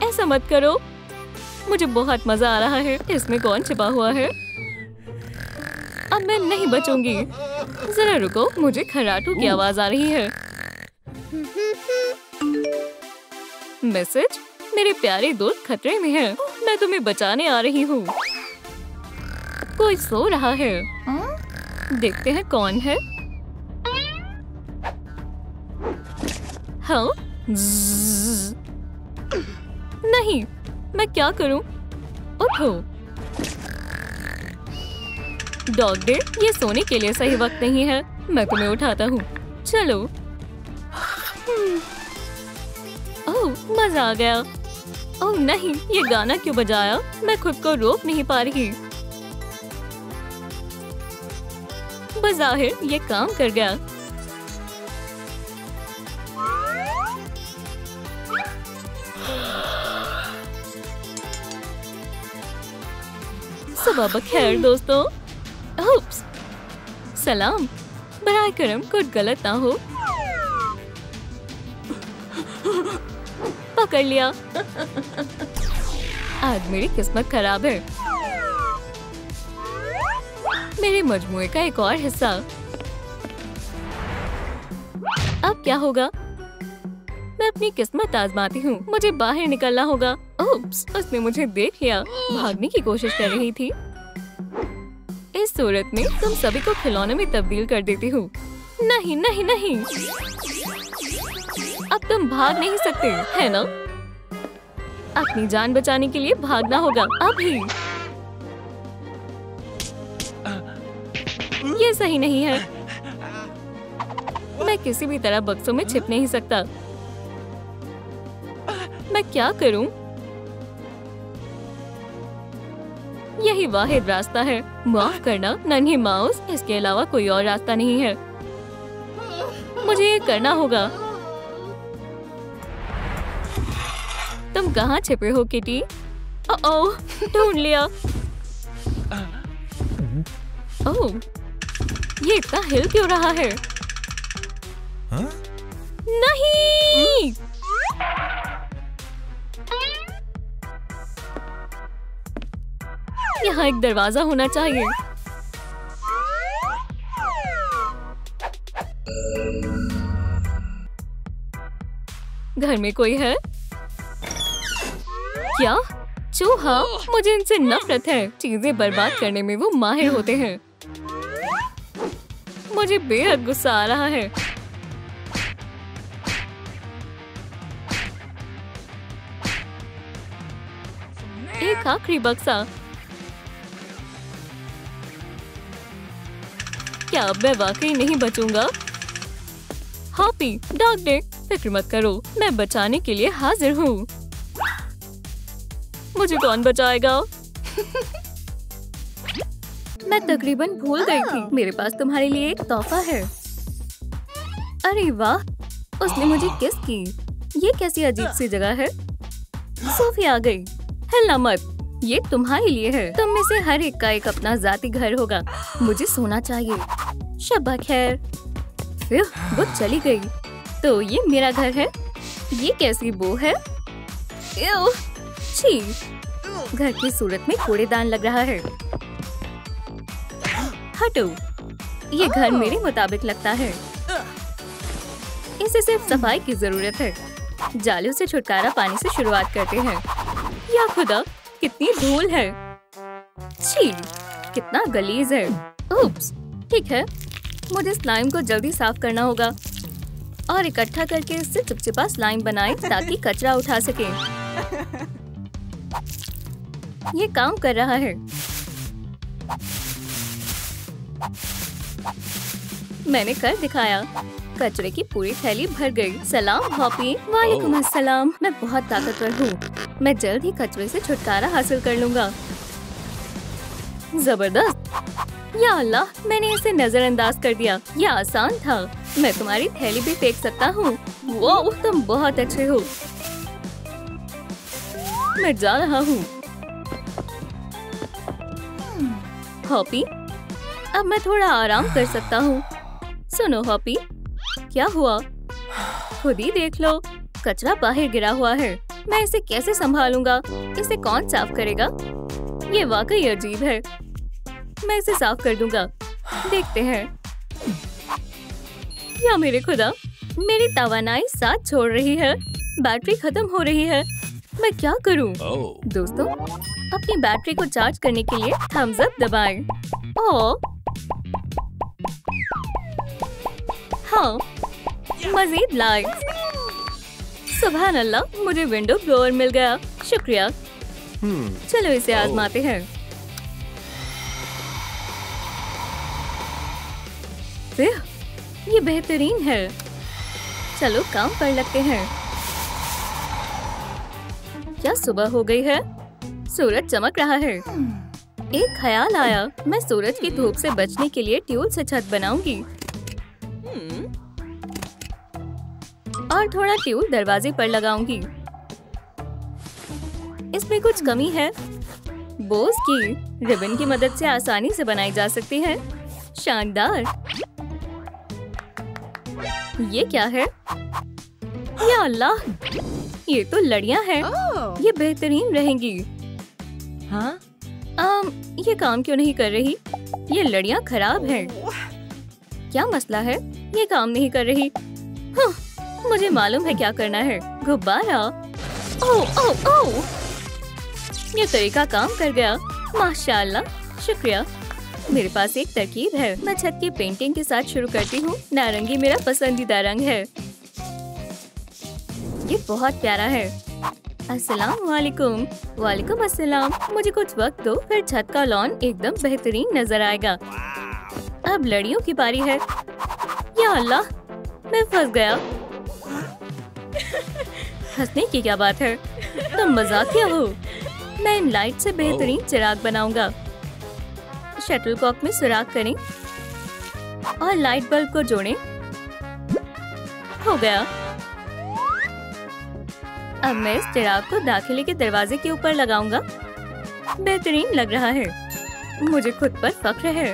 ऐसा मत करो। मुझे बहुत मजा आ रहा है। इसमें कौन छिपा हुआ है? अब मैं नहीं बचूंगी। जरा रुको, मुझे खर्राटों की आवाज आ रही है। मैसेज? मेरे प्यारे दोस्त खतरे में हैं। मैं तुम्हें बचाने आ रही हूँ। कोई सो रहा है। देखते हैं कौन है। हाँ? नहीं, मैं क्या करूं? उठो। डॉग डे, ये सोने के लिए सही वक्त नहीं है। मैं तुम्हें उठाता हूँ। चलो। ओह, मजा आ गया। ओह नहीं, ये गाना क्यों बजाया? मैं खुद को रोक नहीं पा रही। बज़ाहिर ये काम कर गया। सुबह बखैर दोस्तों। उप्स, सलाम। बराए करम कुछ गलत ना हो। पकड़ लिया। आज मेरी किस्मत खराब है। मेरे मजमूए का एक और हिस्सा। अब क्या होगा? मैं अपनी किस्मत आजमाती हूँ। मुझे बाहर निकलना होगा। उप्स, उसने मुझे देख लिया। भागने की कोशिश कर रही थी। इस सूरत में तुम सभी को खिलौने में तब्दील कर देती हूँ। नहीं नहीं नहीं, अब तुम भाग नहीं सकते, है ना? अपनी जान बचाने के लिए भागना होगा अभी। ये सही नहीं है। मैं किसी भी तरह बक्सों में छिप नहीं सकता। मैं क्या करूं? यही वाहिद रास्ता है। माफ करना नन्ही माउस, इसके अलावा कोई और रास्ता नहीं है। मुझे ये करना होगा। तुम कहाँ छिपे हो किटी? ओह, ढूंढ लिया। ओह, ये इतना हिल क्यों रहा है? हाँ? नहीं! यहाँ एक दरवाजा होना चाहिए। घर में कोई है क्या? चूहा? मुझे इनसे नफरत है। चीजें बर्बाद करने में वो माहिर होते हैं। मुझे बेहद गुस्सा आ रहा है। एक आखिरी बक्सा। क्या अब मैं वाकई नहीं बचूंगा? हॉपी, डॉग डिक, फिक्र मत करो, मैं बचाने के लिए हाजिर हूँ। मुझे कौन बचाएगा? मैं तकरीबन भूल गई थी। मेरे पास तुम्हारे लिए एक तोहफा है। अरे वाह, उसने मुझे किस की। ये कैसी अजीब सी जगह है। सोफी आ गई। हिलना मत, ये तुम्हारे लिए है। तुम में से हर एक का एक अपना जाती घर होगा। मुझे सोना चाहिए। शब्बा खैर। फिर वो चली गई। तो ये मेरा घर है। ये कैसी बो है? एव, छी, घर की सूरत में कूड़ेदान लग रहा है। हटो, ये घर मेरे मुताबिक लगता है। इसे सिर्फ सफाई की जरूरत है। जालियों से छुटकारा पाने से शुरुआत करते हैं। या खुदा, कितनी धूल है। छी, कितना गलीज है। उप्स, ठीक है, मुझे स्लाइम को जल्दी साफ करना होगा और इकट्ठा करके इससे चिपचिपा स्लाइम बनाएं ताकि कचरा उठा सके। ये काम कर रहा है। मैंने कर दिखाया। कचरे की पूरी थैली भर गई। सलाम हॉपी। वालेकुम अस्सलाम। मैं बहुत ताकतवर हूँ। मैं जल्द ही कचरे से छुटकारा हासिल कर लूंगा। जबरदस्त। या अल्लाह, मैंने इसे नजरअंदाज कर दिया। यह आसान था। मैं तुम्हारी थैली भी फेंक सकता हूँ। वो, तुम बहुत अच्छे हो। मैं जा रहा हूँ। हॉपी, अब मैं थोड़ा आराम कर सकता हूँ। सुनो हॉपी, क्या हुआ? खुद ही देख लो, कचरा बाहर गिरा हुआ है। मैं इसे कैसे संभालूंगा? इसे कौन साफ करेगा? ये वाकई अजीब है। मैं इसे साफ कर दूंगा। देखते हैं। या मेरे खुदा, मेरी तवानाई साथ छोड़ रही है। बैटरी खत्म हो रही है। मैं क्या करूं? दोस्तों, अपनी बैटरी को चार्ज करने के लिए थम्स अप दबाएं। ओह, हाँ, मजीद लाइक्स। सुभान अल्लाह, मुझे विंडो ब्लोअर मिल गया। शुक्रिया। चलो इसे आजमाते हैं। ये बेहतरीन है। चलो काम पर लगते हैं। क्या सुबह हो गई है? सूरज चमक रहा है। एक ख्याल आया, मैं सूरज की धूप से बचने के लिए ट्यूल से छत बनाऊंगी और थोड़ा ट्यूल दरवाजे पर लगाऊंगी। इसमें कुछ कमी है। बोस की रिबन की मदद से आसानी से बनाई जा सकती है। शानदार। ये क्या है? या अल्लाह, ये तो लड़ियां हैं। ये बेहतरीन रहेंगी। हाँ? ये काम क्यों नहीं कर रही? ये लड़ियां खराब हैं। क्या मसला है? ये काम नहीं कर रही। हाँ, मुझे मालूम है क्या करना है। गुब्बारा। ओह ओह ओह! ये तरीका काम कर गया। माशाल्लाह, शुक्रिया। मेरे पास एक तरकीब है। मैं छत की पेंटिंग के साथ शुरू करती हूँ। नारंगी मेरा पसंदीदा रंग है। ये बहुत प्यारा है। अस्सलाम वालेकुम। वालेकुम अस्सलाम। मुझे कुछ वक्त दो, फिर छत का लॉन एकदम बेहतरीन नजर आएगा। अब लड़ियों की बारी है। या अल्लाह, मैं फंस गया। हंसने की क्या बात है? तुम मजाकिया हो। मैं इन लाइट से बेहतरीन चिराग बनाऊंगा। शटलकॉक में सुराख करें और लाइट बल्ब को जोड़ें। हो गया। अब मैं इस चिराग को दाखिले के दरवाजे के ऊपर लगाऊंगा। बेहतरीन लग रहा है। मुझे खुद पर फख्र है।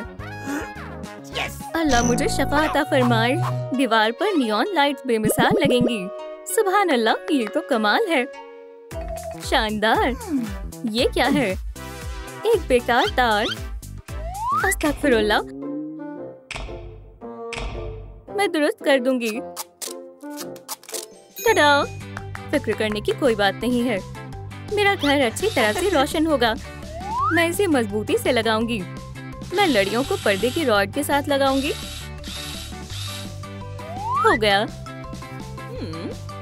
अल्लाह मुझे शफा अता फरमाए। दीवार पर नियॉन लाइट्स बेमिसाल लगेंगी। सुभान अल्लाह, ये तो कमाल है। शानदार। ये क्या है? एक बेकार तार। अस्तगफिरुल्लाह। मैं दुरुस्त कर दूंगी। टडा! फिक्र करने की कोई बात नहीं है। मेरा घर अच्छी तरह से रोशन होगा। मैं इसे मजबूती से लगाऊंगी। मैं लड़ियों को पर्दे की रॉड के साथ लगाऊंगी। हो गया।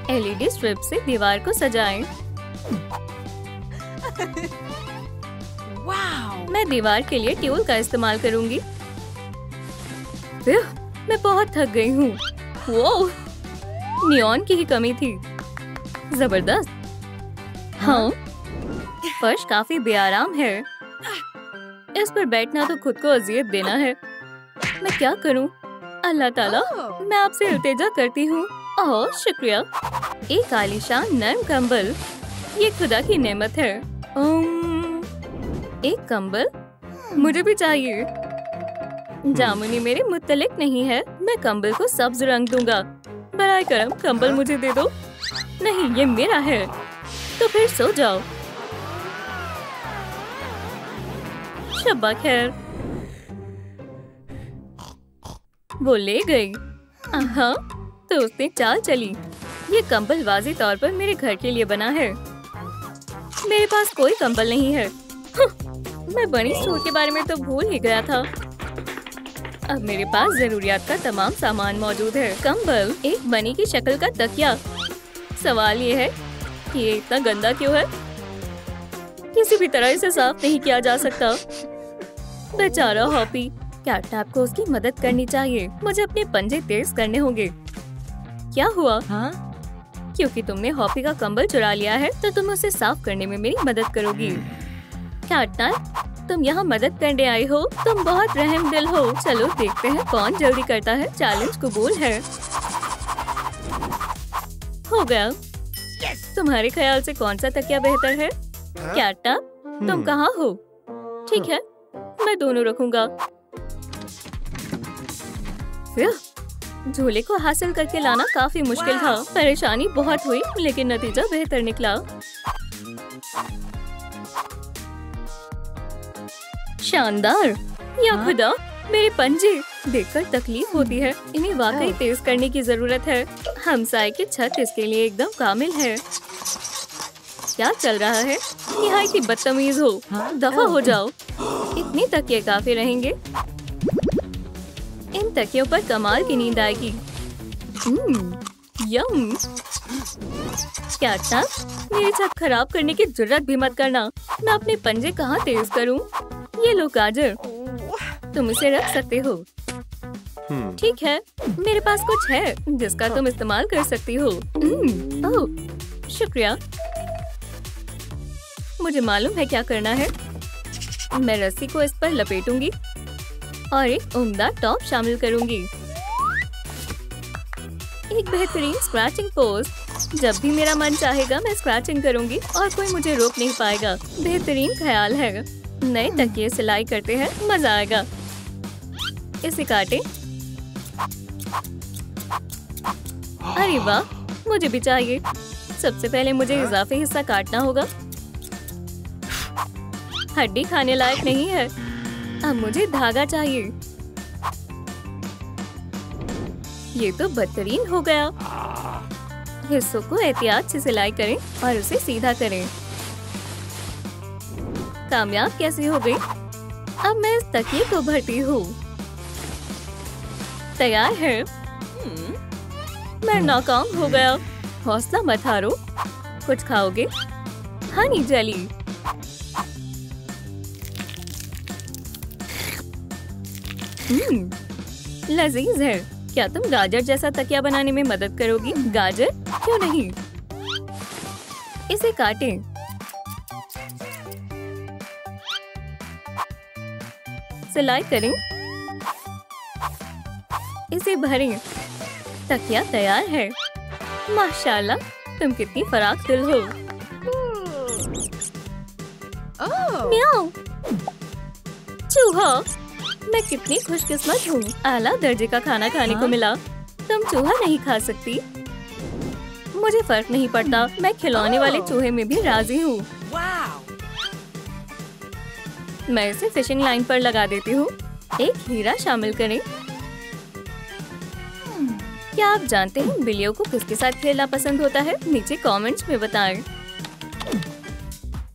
एलईडी स्ट्रिप से दीवार को सजाएं। मैं दीवार के लिए ट्यूल का इस्तेमाल करूंगी। मैं बहुत थक गई हूँ। वो नियॉन की ही कमी थी। जबरदस्त। हाँ, फर्श काफी बेआराम है। इस पर बैठना तो खुद को अजियत देना है। मैं क्या करूं? अल्लाह ताला, मैं आपसे इल्तिजा करती हूँ। ओह शुक्रिया। एक आलीशान नर्म कंबल। ये खुदा की नेमत है। एक कंबल मुझे भी चाहिए। जामुनी मेरे मुत्तलिक नहीं है। मैं कंबल को सब्ज रंग दूंगा। बराए करम कंबल मुझे दे दो। नहीं, ये मेरा है। तो फिर सो जाओ। शब्बा खैर। वो ले गई। हाँ, तो उसने चाल चली। ये कंबल वाज़ी तौर पर मेरे घर के लिए बना है। मेरे पास कोई कंबल नहीं है। मैं बनी स्टोर के बारे में तो भूल ही गया था। अब मेरे पास जरूरियात का तमाम सामान मौजूद है। कंबल, एक बनी की शक्ल का तकिया। सवाल ये है कि ये इतना गंदा क्यों है? किसी भी तरह इसे साफ नहीं किया जा सकता। बेचारा हॉपी। कैटनैप को उसकी मदद करनी चाहिए। मुझे अपने पंजे तेज करने होंगे। क्या हुआ? हाँ? क्योंकि तुमने हॉपी का कंबल चुरा लिया है, तो तुम उसे साफ करने में मेरी मदद करोगी। कैटनैप, तुम यहाँ मदद करने आई हो। तुम बहुत रहम दिल हो। चलो देखते हैं कौन जल्दी करता है। चैलेंज कबूल है। हो गया। तुम्हारे ख्याल से कौन सा तकिया बेहतर है? कैटनैप, तुम कहाँ हो? ठीक है, मैं दोनों रखूंगा। झूले को हासिल करके लाना काफी मुश्किल था। परेशानी बहुत हुई, लेकिन नतीजा बेहतर निकला। शानदार। या खुदा, मेरे पंजे देखकर तकलीफ होती है। इन्हें वाकई तेज करने की जरूरत है। हमसाये की छत इसके लिए एकदम कामिल है। क्या चल रहा है? निहायत ही बदतमीज हो। दफा हो जाओ। इतनी तकिए काफी रहेंगे। इन तकियों पर कमाल की नींद आएगी। यम। क्या था? मेरी छत खराब करने की जुर्रत भी मत करना। मैं अपने पंजे कहाँ तेज करूँ? ये लो गाजर, तुम इसे रख सकते हो। ठीक है, मेरे पास कुछ है जिसका तुम इस्तेमाल कर सकती हो। ओह, शुक्रिया। मुझे मालूम है क्या करना है। मैं रस्सी को इस पर लपेटूंगी और एक उम्दा टॉप शामिल करूंगी। एक बेहतरीन स्क्रैचिंग पोज। जब भी मेरा मन चाहेगा मैं स्क्रैचिंग करूंगी और कोई मुझे रोक नहीं पाएगा। बेहतरीन ख्याल है। नए तकिए सिलाई करते हैं, मजा आएगा। इसे काटें। अरे वाह, मुझे भी चाहिए। सबसे पहले मुझे इजाफी हिस्सा काटना होगा। हड्डी खाने लायक नहीं है। अब मुझे धागा चाहिए। ये तो बेहतरीन हो गया। हिस्सों को एहतियात से सिलाई करें और उसे सीधा करें। कामयाब कैसे हो गई? अब मैं इस तकिए को भरती हूँ। तैयार है। मैं नाकाम हो गया। हौसला मत हारो। कुछ खाओगे? हनी जेली। लजीज है। क्या तुम गाजर जैसा तकिया बनाने में मदद करोगी? गाजर? क्यों नहीं? इसे काटें। सिलाई करें। इसे भरें। तकिया तैयार है। माशाल्लाह, तुम कितनी फराक दिल हो। म्याऊ। चूहा। मैं कितनी खुशकिस्मत हूँ। आला दर्जे का खाना खाने को मिला। तुम चूहा नहीं खा सकती। मुझे फर्क नहीं पड़ता। मैं खिलौने वाले चूहे में भी राजी हूँ। मैं इसे फिशिंग लाइन पर लगा देती हूँ। एक हीरा शामिल करें। क्या आप जानते हैं बिल्लियों को किसके साथ खेलना पसंद होता है? नीचे कमेंट्स में बताएं।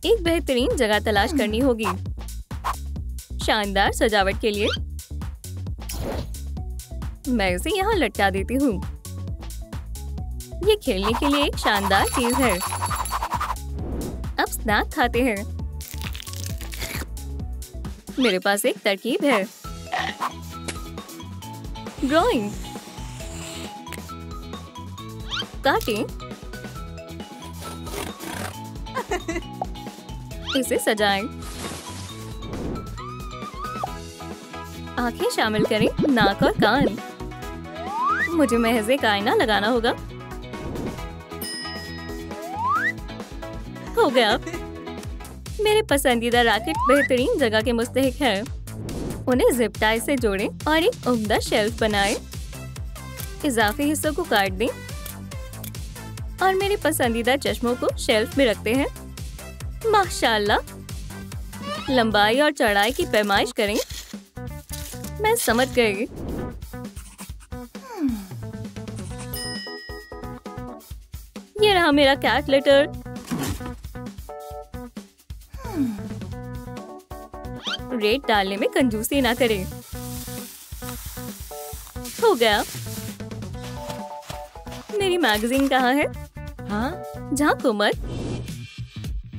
एक बेहतरीन जगह तलाश करनी होगी शानदार सजावट के लिए। मैं इसे यहाँ लटका देती हूँ। ये खेलने के लिए एक शानदार चीज है। अब स्नैक खाते हैं। मेरे पास एक तरकीब है। ड्राइंग। काटें। इसे सजाएं। आंखें शामिल करें, नाक और कान। मुझे महज एक आईना लगाना होगा। हो गया। मेरे पसंदीदा रैकेट बेहतरीन जगह के मुस्तहिक है। उन्हें जिप टाई से जोड़ें और एक उम्दा शेल्फ बनाएं। इजाफी हिस्सों को काट दें और मेरे पसंदीदा चश्मों को शेल्फ में रखते हैं। माशाल्लाह, लंबाई और चौड़ाई की पैमाइश करें। मैं समझ गई। ये रहा मेरा कैट लिटर। रेत डालने में कंजूसी ना करें। हो गया। मेरी मैगजीन कहाँ है? हाँ, झांको मत।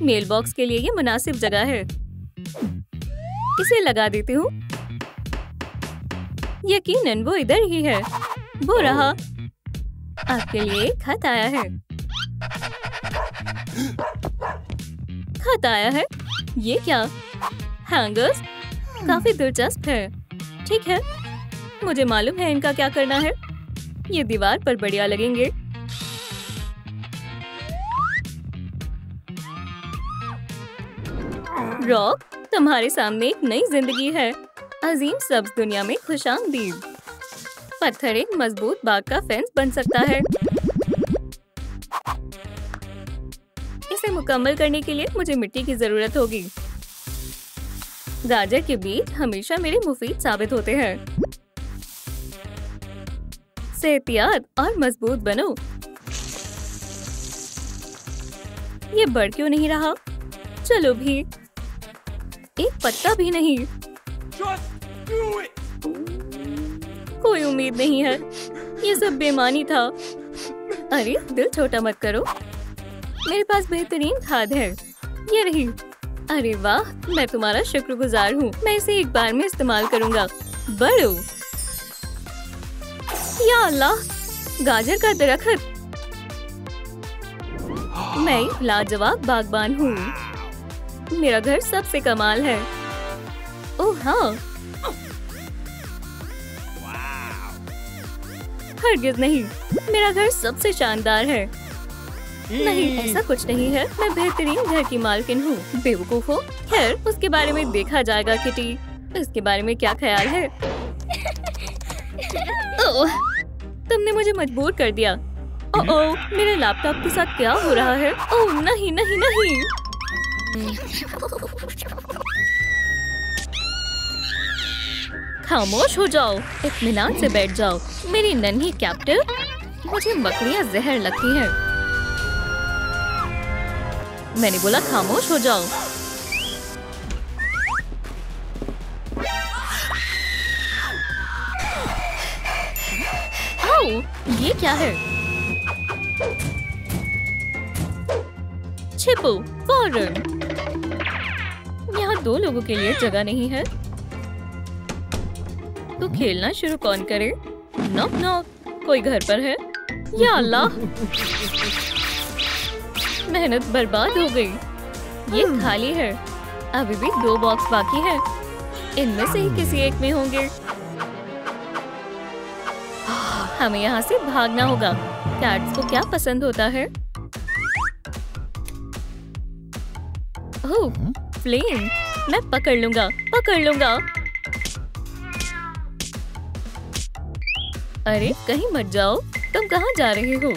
मेल बॉक्स के लिए ये मुनासिब जगह है। इसे लगा देती हूँ। यकीनन वो इधर ही है। वो रहा। आपके लिए एक खत आया है। खत आया है? ये क्या? हैंगर्स? काफी दिलचस्प है। ठीक है, मुझे मालूम है इनका क्या करना है। ये दीवार पर बढ़िया लगेंगे। रॉक, तुम्हारे सामने एक नई जिंदगी है। अजीम सब्ज दुनिया में खुशामदीद। पत्थर एक मजबूत बाग का फेंस बन सकता है। इसे मुकम्मल करने के लिए मुझे मिट्टी की जरूरत होगी। गाजर के बीज हमेशा मेरे मुफीद साबित होते हैं। सेहतियात और मजबूत बनो। ये बढ़ क्यों नहीं रहा? चलो भी। एक पत्ता भी नहीं। कोई उम्मीद नहीं है। ये सब बेमानी था। अरे दिल छोटा मत करो। मेरे पास बेहतरीन खाद है। ये रही। अरे वाह, मैं तुम्हारा शुक्रगुजार हूँ। मैं इसे एक बार में इस्तेमाल करूँगा। बढ़ो। या अल्लाह, गाजर का दरख्त। मैं एक लाजवाब बागबान हूँ। मेरा घर सबसे कमाल है। ओह हाँ, हरगिज़ नहीं, मेरा घर सबसे शानदार है। नहीं, ऐसा कुछ नहीं है, मैं बेहतरीन घर की मालकिन हूँ। बेवकूफ हो। खैर, उसके बारे में देखा जाएगा। किटी, इसके बारे में क्या ख्याल है? ओह, तुमने मुझे मजबूर कर दिया। ओह, मेरे लैपटॉप के साथ क्या हो रहा है? ओह नहीं नहीं नहीं। खामोश हो जाओ, इत्मीनान से बैठ जाओ। मेरी नन्ही कैप्टन, मुझे मकड़ियाँ जहर लगती हैं। मैंने बोला खामोश हो जाओ। आओ, ये क्या है? छिपो फौरन। यहाँ 2 लोगों के लिए जगह नहीं है। तो खेलना शुरू कौन करे? नॉक नॉक, कोई घर पर है? या अल्लाह, मेहनत बर्बाद हो गई। ये खाली है। अभी भी 2 बॉक्स बाकी है। इनमें से ही किसी एक में होंगे। हमें यहाँ से भागना होगा। कैट्स को क्या पसंद होता है? ओह, फ्लेम। मैं पकड़ लूंगा, पकड़ लूंगा। अरे कहीं मत जाओ। तुम कहाँ जा रहे हो?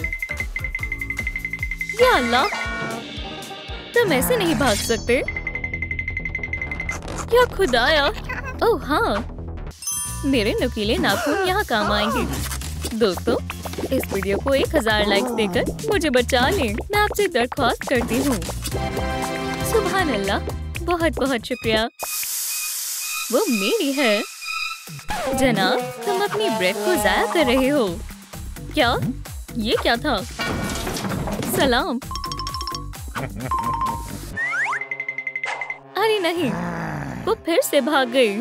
या अल्लाह, तुम ऐसे नहीं भाग सकते। क्या खुदाया। ओह हाँ, मेरे नुकीले नाखून यहाँ काम आएंगे। दोस्तों, इस वीडियो को 1000 लाइक्स देकर मुझे बचा लें। मैं आपसे दरख्वास्त करती हूँ। सुभान अल्लाह, बहुत बहुत शुक्रिया। वो मेरी है। जनाब, तुम अपनी ब्रेड को जाया कर रहे हो क्या? ये क्या था? सलाम। अरे नहीं, वो फिर से भाग गई।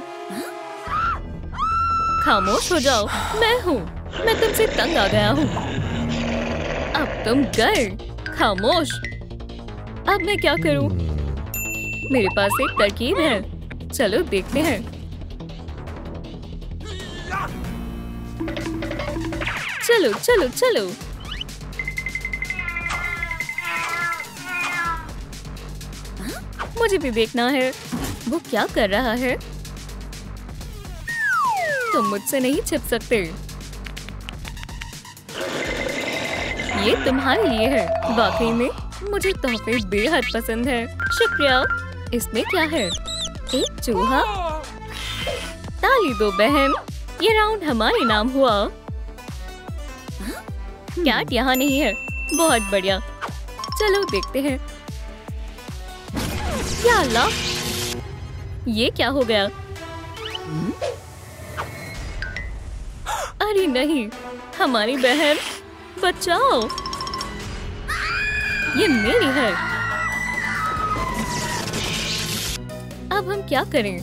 खामोश हो जाओ। मैं तुमसे तंग आ गया हूँ। अब तुम गए। खामोश। अब मैं क्या करूँ? मेरे पास एक तरकीब है। चलो देखते हैं। चलो चलो चलो। मुझे भी देखना है वो क्या कर रहा है। तुम मुझसे नहीं छिप सकते। ये तुम्हारे लिए है। वाकई में मुझे तोहफे बेहद पसंद है। शुक्रिया। इसमें क्या है? एक चूहा। ताली दो बहन, ये राउंड हमारे नाम हुआ। कैट यहाँ नहीं है। बहुत बढ़िया। चलो देखते हैं। या अल्लाह, ये क्या हो गया? अरे नहीं, हमारी बहन, बचाओ। ये मेरी है। अब हम क्या करें?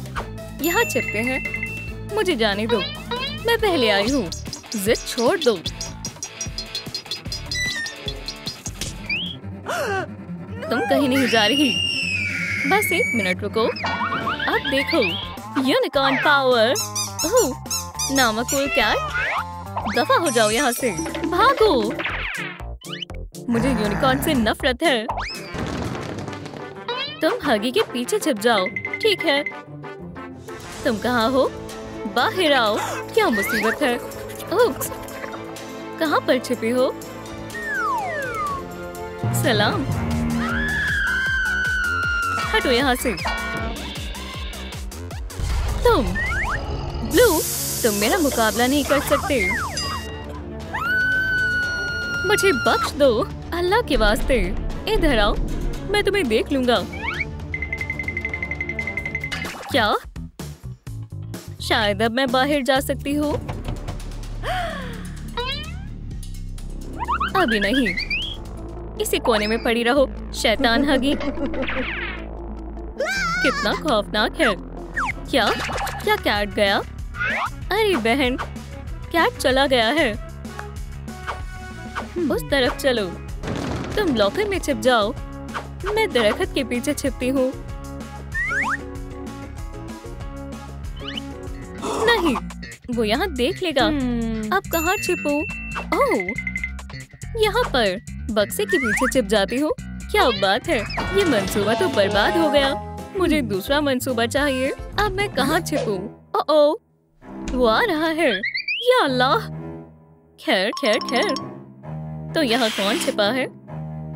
यहाँ छिपते हैं। मुझे जाने दो, मैं पहले आई हूँ। जिद छोड़ दो। तुम कहीं नहीं जा रही। बस 1 मिनट रुको। अब देखो, यूनिकॉर्न पावर। ओह, नामकुल कैट, दफा हो जाओ यहाँ से। भागो। मुझे यूनिकॉर्न से नफरत है। तुम हगी के पीछे छिप जाओ। ठीक है। तुम कहाँ हो? बाहर आओ। क्या मुसीबत है? ओह, कहाँ पर छिपे हो? सलाम। हटो यहाँ से। तुम ब्लू, तुम मेरा मुकाबला नहीं कर सकते। मुझे बख्श दो, अल्लाह के वास्ते। इधर आओ, मैं तुम्हें देख लूंगा। क्या? शायद अब मैं बाहर जा सकती हूँ। अभी नहीं। इसी कोने में पड़ी रहो, शैतान हगी। कितना खौफनाक है। क्या? क्या कैट गया? अरे बहन, कैट चला गया है। उस तरफ चलो। तुम लॉकर में छिप जाओ। मैं दरख्त के पीछे छिपती हूँ। वो यहाँ देख लेगा। अब कहाँ छिपूं? ओह, यहाँ पर बक्से के पीछे छिप जाती हूँ। क्या बात है, ये मंसूबा तो बर्बाद हो गया। मुझे दूसरा मंसूबा चाहिए। अब मैं कहाँ छिपूं? ओह, वो आ रहा है। या अल्लाह। खैर खैर खैर, तो यहाँ कौन छिपा है?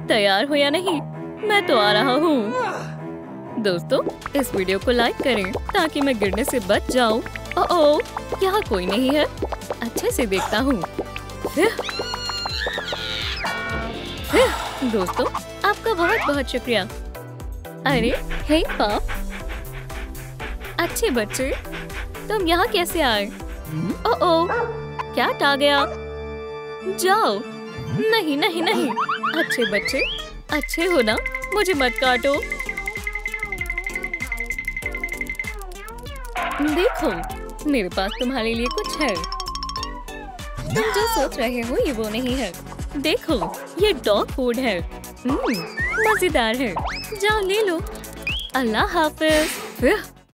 तैयार हो या नहीं? मैं तो आ रहा हूँ। दोस्तों, इस वीडियो को लाइक करें ताकि मैं गिरने से बच जाऊं। ओह, यहाँ कोई नहीं है। अच्छे से देखता हूँ। दोस्तों, आपका बहुत बहुत शुक्रिया। अरे हे पाप, अच्छे बच्चे, तुम यहाँ कैसे आए? ओह, कैट आ गया। जाओ। नहीं नहीं नहीं, अच्छे बच्चे, अच्छे हो ना, मुझे मत काटो। देखो, मेरे पास तुम्हारे लिए कुछ है। तुम जो सोच रहे हो ये वो नहीं है। देखो, ये डॉग फूड है। मजेदार है। जाओ ले लो। अल्लाह हाफिज।